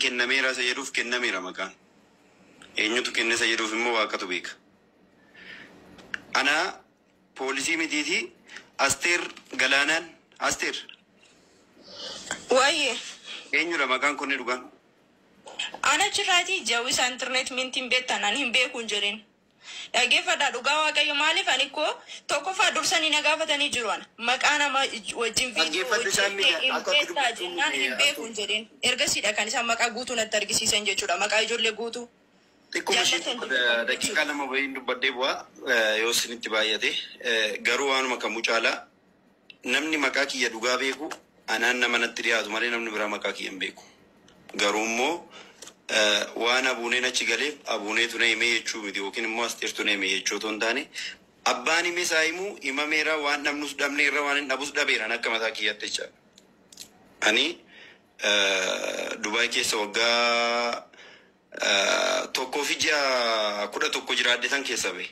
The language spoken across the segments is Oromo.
kennameera isa jedhuuf kennameera maqaan. Eenyutu kenne isa jedhuuf immoo waaqatu beeka. Ana poolisii mitiiti Asteer Galaanaan Asteer. Waa'ee. Eenyudha maqaan kun dhugaan? Ana chirraati jawwisa internet mintiin beektan ani hin beekun jedheen. Dhaggeeffadhaa dhugaa waaqayyo maaliif ani koo tokkoffaa dursanii na gaafatanii jiru ana. Maqaa nama wajjin viidiyoo hojjetee hin beektaa jennaan hin beekun jedheen. Ergasiidha kan isaan maqaa guutuu natti argisiisan jechuudha. Maqaa ijoollee guutuu. Daqiiqaa lama wayiin dubbadhee bu'aa yoo isinitti baay'ate garuu waanuma kamuu caalaa namni maqaa kiyya dhugaa beeku anaan nama natti dhiyaatu malee namni biraa maqaa kiyya hin beeku. Garuu immoo waan abuuneen achi galeef abuuneetu na himee jechuu miti yookiin immoo Asteertu na himee jechuu otoo hin taane abbaan himee isaa himuu himameera waan dhabnus dhabneerra waan hin dhabus dhabeeran akka mataa kiyyaatti jechaadha. Ani Dubaay keessa waggaa tokkoo fi ji'a 11 jiraadhe tan keessa bahe.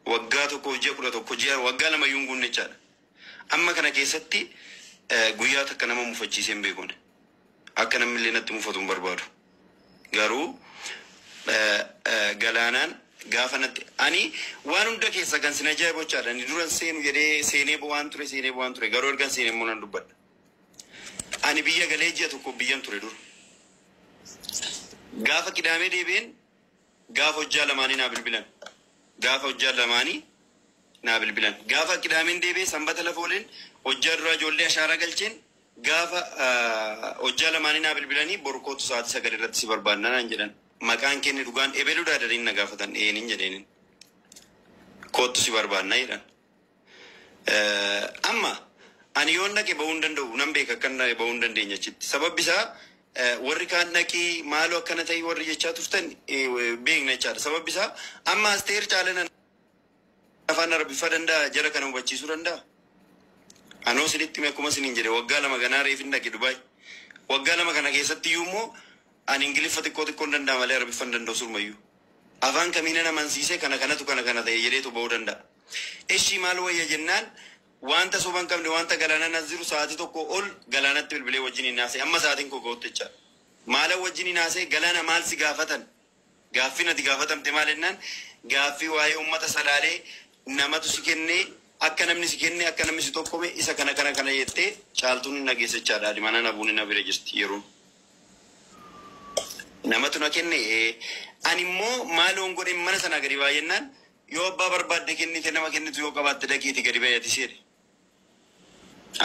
Waggaa tokkoo fi ji'a 11 ji'a waggaa lama yuun guunne jechaadha. Amma kana keessatti guyyaa takka nama mufachiisee hin beekne. Akka namni illee natti mufatu hin barbaadu. Garuu Galaanaan gaafa natti ani waan hunda keessa kan sin ajaa'ibu jechaadha. Ani duran seenu jedhee seenee bu'aan ture garuu ergan seenee immoo nan dubbadha. Ani biyya galee ji'a tokko biyyan ture dura. Gaafa qidaamee deebiin gaafa hojjaa lamaanii naa bilbilan. Gaafa qidaameen deebi'ee sanbata lafa oleen hojjaa duraa ijoollee ashaaraa galcheen gaafa hojjaa lamaanii naa bilbilanii borkootu sa'aatii 9 irratti si barbaadna naan jedhan. Maqaan kenne dhugaan ebeluudhaa dariin na gaafatan eeniin jedheenin. Kootu si barbaadna jedhan. Amma ani yoon dhaqe bahuu hin danda'u nan beeka akka bahuu hin dandeenye achitti. Sababbi isaa warri kaan dhaqii maaloo akkana ta'ii warri jechaa turtan beekna jechaadha. Sababbi isaa amma Asteer caalana afaan arabiffaa danda'a jara kana hubachiisuu danda'a. Anoo sinitti akkuma sinin jedhe waggaa lama ganaa reefin dhaqe Dubaay. Waggaa lama kana keessatti iyyuu immoo ani ingiliffa xiqqoo hin danda'a malee arabiffaa hin danda'u surmayyuu. Afaan kamiina nama amansiisee kana ta'e jedheetu bahuu danda'a. Ishii maal wayya jennaan wanta soban qabne wanta Galaanaan as jiru sa'aatii tokko ol Galaanatti bilbilee wajjin hin naasee amma sa'aatiin koo ga'utti jecha. Maala wajjin hin naasee Galaana maal si gaafatan? Gaaffii nati gaafatamte maal jennaan gaaffii waa'ee uummata salaalee namatu si kennee akka namni si kenne akka namni si tokkome isa kana jettee caaltuun hin dhageesse jechaadha. Mana nabuun na bira jirti yeroo. Namatu na kenne ani immoo maaloon godhe mana sana gadi baay'ennaan yoo abbaa barbaadde kennite nama kennitu yoo qabaatte dhaqiiti gadi baay'ati seedhe.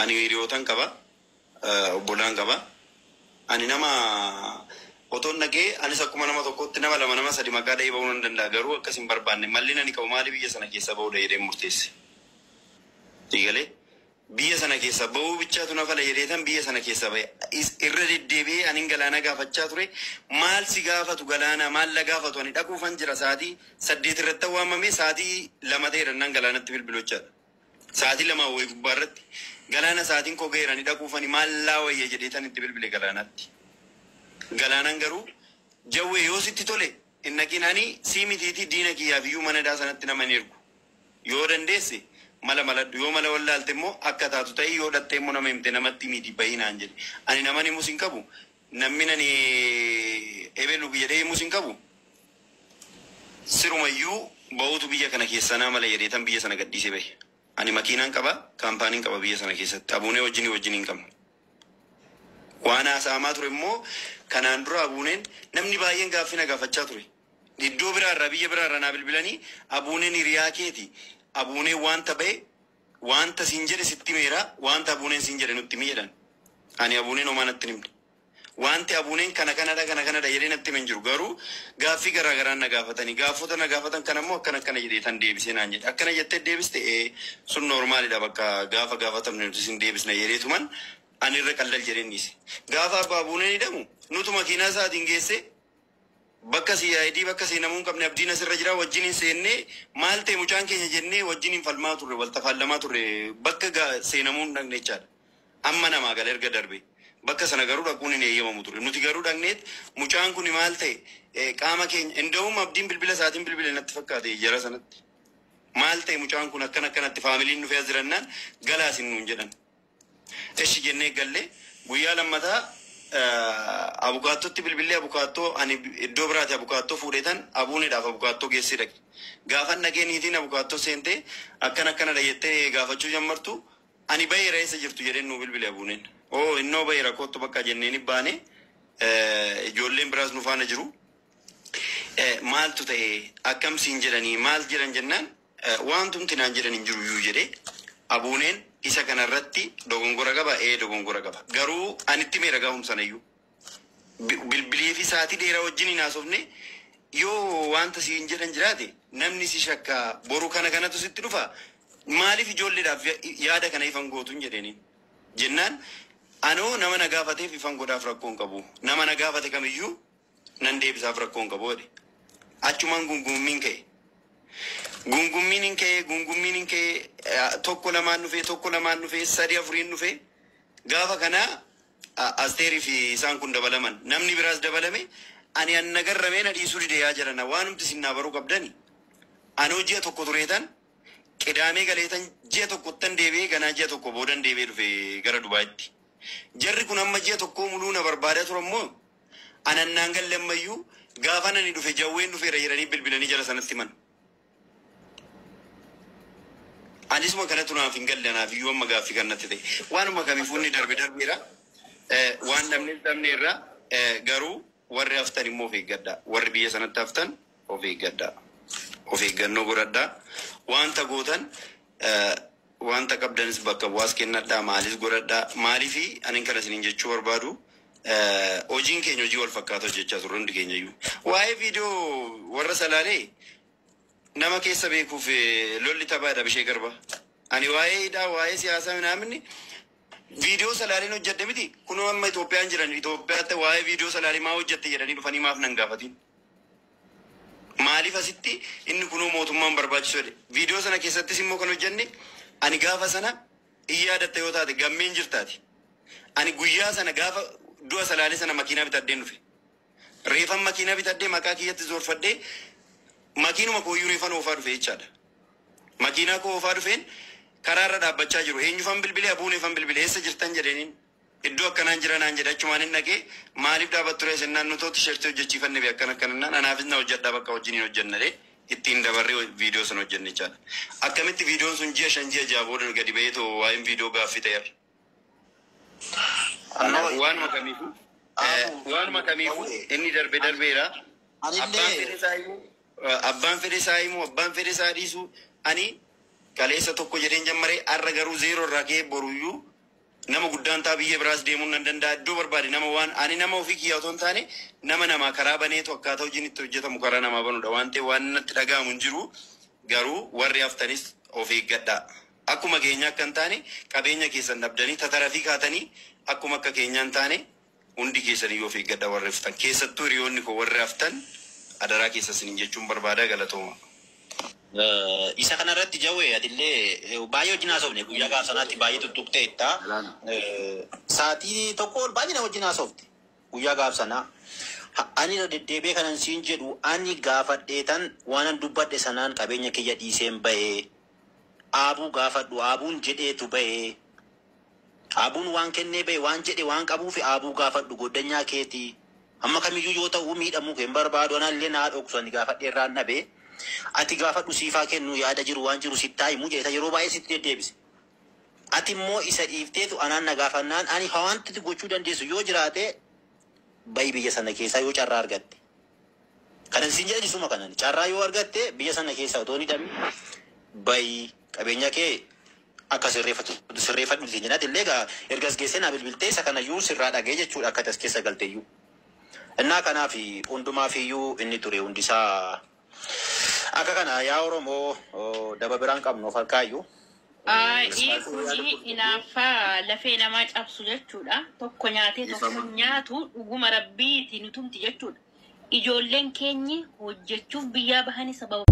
Ani hiriyootan qaba obbolaan qaba. Ani nama otoon dhaqee anis akkuma nama tokkotti nama lama nama sadi maqaa dha'ee bahuu nan danda'a garuu akkas hin barbaanne malli ani qabu maali biyya sana keessa bahuu jedhee murteesse. Digalee biyya sana keessa bahuu bichaatu na fala jedheetan biyya sana keessa bahe irra deddeebi'ee ani Galaana gaafachaa ture maal si gaafatu Galaana maal la gaafatu ani dhaquufan jira sa'aatii 8 irratti waamamee sa'aatii 2 ta'eedhaan Galaanatti bilbilochaadha. Sa'aatii 2 wayii gubbaa irratti Galaana sa'aatiin koo ga'eerani dhaquufani maal laa wayya jedheetan itti bilbile Galaanatti. Galaanaan garuu jawwee yoo sitti tole hin naqin ani sii mitiitii diina kiyyaaf iyyuu mana daa sanatti nama hin ergu yoo dandeesse mala yoo mala wallaalte immoo akka taatu ta'e yoo dhattee immoo nama himte namatti miti bahinaan jedhe. Ani naman himus hin qabu namni nani ebelu jedhee himus hin qabu. Sirumayyuu ba'uutu biyya kana keessaa nama mala jedheetan biyya sana gadhiisee bahe. Ani makiinaan qaba kaampaaniin qaba biyya sana keessatti abuunee wajjin hin qabne. Waan haasa'amaa ture immoo kanaan dura abuuneen namni baay'een gaaffii na gaafachaa ture. Iddoo biraarraa biyya biraarraa naa bilbilanii abuuneen hiriyaa keeti. Abuuneen wanta bahe wanta siin jedhe sitti meera wanta abuuneen siin jedhe nutti miidhan. Ani abuuneen homaa natti himne. Wanti abuuneen kanadha jedhee natti himen jiru garuu gaaffii garaagaraan na gaafatanii gaafota na gaafatan kan ammoo akkana jedheetan deebisee naan jedhe. Akkana jettee deebiste sun noormaalidha bakka gaafa gaafatamne nuti sin deebisna jedheetuman ani irra qallal jedheen dhiise. Gaafa abbaa abuuneen hidhamu nutu makiinaa isaatiin geesse bakka CID bakka seenamuu hin qabne abdiin asirra jira wajjin hin seennee maal ta'e mucaan keenya jennee wajjin hin falmaa turre wal tafaallamaa turre bakka seenamuu hin dhaqne jechaadha. Amma namaa gala erga darbe bakka sana garuu dhaquun hin eeyyamamu ture. Nuti garuu dhaqneet mucaan kun maal ta'e qaama keenya inda'uum abdiin bilbila isaatiin bilbile natti fakkaate jara sanatti. Maal ta'e mucaan kun akkanatti faamiliin dhufee as jirannaan galaasin nuun jedhan. Eshi jennee galle guyyaa lammataa abukaattotti bilbilee abukaattoo ani iddoo biraati abukaattoo fuudhetan abuunidhaaf abukaattoo geessee dhaqe. Gaafa nagee niitiin abukaattoo seentee akkana dhageettee gaafachuu jammartu ani baheera eessa jirtu jedheen nuu bilbilee abuuneen. Oo innoo baheera kottu bakka jenneeni baane ijoolleen biraas nu faana jiru. Maaltu ta'e akkam siin jedhanii maal jedhan jennaan wantumti naan jedhan hin jiru iyyuu jedhee abuuneen isa kanarratti dogongora qaba dogongora qaba. Garuu anitti meera gaa'umsanayyuu bilbilii fi saatii dheeraa wajjin hin haasofne yoo wanta siin jedhan jiraate namni si shakkaa boru kanatu sitti dhufa maaliif ijoolleedhaaf yaada kana ifan gootuun jedheenii jennaan anoo nama na gaafateef ifan godhaaf rakkoon qabu nama na gaafate kamiyyuu nan deebisaaf rakkoon qabu jedhe achumaan gungummiin ka'e tokko lamaan dhufee sadii afuriin dhufee gaafa kanaa Asteerii fi isaan kun dabalaman namni biraas dabalame ani an nagarramee na dhiisuu dideeyaa jirana waanumti sinnaa baruu qabdani anoo ji'a tokko tureetan qidaamee galeetan ji'a tokkottan deebi'ee ganaa ji'a tokko boodan deebi'ee dhufe gara Dubaayitti jarri kun amma ji'a tokkoo muluu na barbaadaa turammoo anannaan galle ammayyuu gaafa nani dhufe jawween dhufeera jedhanii bilbilanii jala sanatti himan. Anisuma kanatu naaf hin galle naaf iyyuu amma gaaffii kannatti ta'e waanuma kamiifuu inni darbeera waan dhabne irraa garuu warri haftan immoo of eeggadhaa warri biyya sanatti haftan of eeggadhaa of eeggannoo godhadhaa wanta gootan wanta qabdanis bakka bu'aas kennadhaa maalis godhadhaa maaliifi ani kana isiniin jechuu barbaadu hojiin keenya hojii wal fakkaatu hojjechaa turre hundi keenya iyyuu waa'ee viidiyoo warra salaalee nama keessa beekuuf lolli taphaadha bishee garba ani waa'ee siyaasaa minaamni viidiyoo salaaleen hojjette miti kunoo amma Itoophiyaan jiran Itoophiyaatti waa'ee viidiyoo salaalee maa hojjette jedhanii dhufanii maaf nan gaafatin maaliif asitti inni kunoo mootummaan barbaachisu jedhe viidiyoo sana keessattis immoo kan hojjenne ani gaafa sana iyyaadatta yoo taate gammeen jirtaati ani guyyaa sana gaafa du'a salaalee sana makiinaa bitadheen dhufe reefan makiinaa bitadhee maqaa kiyyatti zoorfadhee makiinuma kooyyuu reefan oofaa dhufe jechaadha makiinaa koo oofaa dhufeen karaarra dhaabbachaa jiru eenyufan bilbilee abuuneefan bilbilee eessa jirtan jedheeniin iddoo akkanaan jiranaan jedha achumaan hin dhaqee maaliif dhaabattu reessa naannoo tootti shirtee hojjechiifanne bee akkanaan anaafis na hojjedhaa bakka wajjin hin hojjennadee ittiin dabarree viidiyoo sana hojjenne jechaadha akkamitti viidiyoon sun ji'a 5 ji'a 6 booda gadi ba'ee too waa'een viidiyoo gaaffii ta'eera. Waanuma kamiifuu inni darbeera abbaan fedhe isaa himu abbaan fedhe isaa dhiisu ani kaleessa tokko jedheen jammaree arra garuu zeeroo irraa ka'ee boruyyuu nama guddaan taa biyya biraas deemuun nan danda'a iddoo barbaade nama waan ani nama ofii kiyyaa otoo hin taane nama karaa baneetu akkaataa hojiin itti hojjetamu karaa namaa banuudha waan ta'eef waan natti dhaga'amu hin jiru garuu warri haftanis of eeggadhaa akkuma keenya akka hin taane qabeenya keessan dhabdanii tatarafii kaatanii akkuma akka keenya hin taane hundi keessanii of eeggadhaa warri haftan keessattuu hiriyoonni koo warri haftan adaraa keessa isiniin jechuun barbaadaa galatooma. Isa kanarratti jawwee adillee baay'ee wajjin haasofne guyyaa gaafa sanaatti baay'ee tuttuqtee itta sa'aatii tokko ol baay'ee wajjin haasofte guyyaa gaafa sanaa ani deddeebee kanan siin jedhu ani gaafadheetan waan dubbadhe sanaan qabeenya kiyya dhiiseen bahee aabuu gaafadhu aabuun jedheetu bahee aabuun waan kennee bahee waan jedhe waan qabuuf aabuu gaafadhu goddanyaa keetii amma kamiyyuu yoo ta'u miidhamuu keen barbaadu anallee naa dhoksu ani gaafadheerraan nabee ati gaafadhu siifaa kennu yaada jiru waan jiru sittaa himuu jedheta yeroo baay'ee sitti deddeebise ati immoo isa dhiifteetu anaan na gaafannaan ani hawaanti gochuu dandeessu yoo jiraate bayi biyya sana keessaa yoo carraa argatte kanan siin jedhan isuma kanan carraa yoo argatte biyya sana keessaa otoo ni dhabi bayi qabeenya kee akka sirreeffadhu siin jedhati illee ergas geessee naa bilbiltee isa kanayyuu sirraa dhagee jechuudha akka tas keessa galteeyyuu innaa kanaaf hundumaafiyyuu inni ture hundisaa akka kana yaa Oromoo daba biraan qabnu of harkaayyuu. Kuni inaaffaa lafee namaa cabsu jechuudha. Tokko nyaatee tokko nyaatu dhuguma rabbiitiin nutumti jechuudha. Ijoolleen keenyi hojjechuuf biyyaa bahanii sababa.